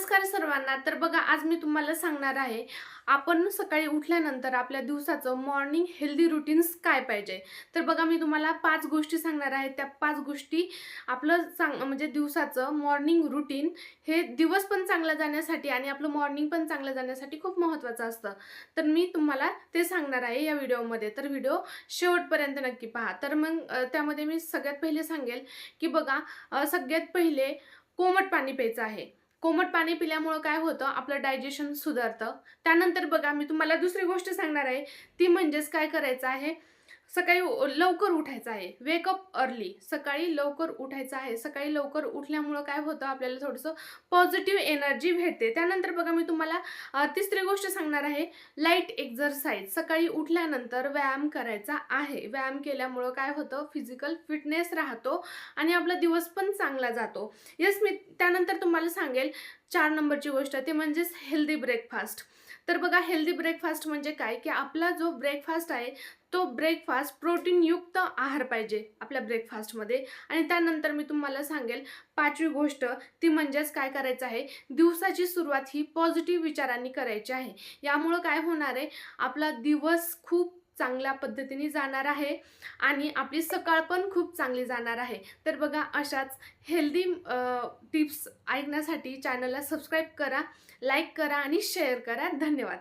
नमस्कार सर्वांना। तर बघा, आज मी तुम्हाला सांगणार आहे, आपण सकाळी उठल्यानंतर आपल्या दिवसाचं मॉर्निंग हेल्दी रूटीन्स काय पाहिजे. तर बघा, मी तुम्हाला 5 गोष्टी सांगणार आहे. त्या 5 गोष्टी आपलं म्हणजे दिवसाचं मॉर्निंग रूटीन हे दिवस पण चांगला जाण्यासाठी आणि आपलं मॉर्निंग पण चांगलं जाण्यासाठी खूप महत्त्वाचं असतं. तर मी तुम्हाला ते सांगणार आहे या व्हिडिओमध्ये. तर व्हिडिओ शेवटपर्यंत नक्की पहा. तर मग त्यामध्ये मी सगळ्यात पहिले सांगेल, की बघा, सगळ्यात पहिले कोमट पाणी प्यायचं आहे. कोमट पाणी पिल्यामुळं काय होतं, आपलं डायजेशन सुधारतं. त्यानंतर बघा, मी तुम्हाला दुसरी गोष्ट सांगणार आहे, ती म्हणजेच काय करायचं आहे, सकाळी लवकर उठायचं आहे. Wake up early. सकाळी लवकर उठायचं आहे. सकाळी लवकर उठल्यामुळं काय होतं, आपल्याला थोडंसं पॉझिटिव्ह एनर्जी भेटते. त्यानंतर बघा, मी तुम्हाला तिसरी गोष्ट सांगणार आहे, लाईट एक्झरसाइज. सकाळी उठल्यानंतर व्यायाम करायचा आहे. व्यायाम केल्यामुळं काय होतं, फिजिकल फिटनेस राहतो आणि आपला दिवस पण चांगला जातो. येस, मी त्यानंतर तुम्हाला सांगेल 4 नंबरची गोष्ट, ते म्हणजेच हेल्दी ब्रेकफास्ट. तर बघा, हेल्दी ब्रेकफास्ट म्हणजे काय, की आपला जो ब्रेकफास्ट आहे, तो ब्रेकफास्ट प्रोटीनयुक्त आहार पाहिजे आपल्या ब्रेकफास्टमध्ये. आणि त्यानंतर मी तुम्हाला सांगेल 5वी गोष्ट, ती म्हणजेच काय करायचं आहे, दिवसाची सुरुवात ही पॉझिटिव्ह विचारांनी करायची आहे. यामुळं काय होणार आहे, आपला दिवस खूप चांगल्या पद्धतीने जाणार आहे आणि आपली सकाळ पण खूप चांगली जाणार आहे. तर बघा, अशाच हेल्दी टिप्स ऐकण्यासाठी चॅनलला सबस्क्राईब करा, लाईक करा आणि शेअर करा. धन्यवाद.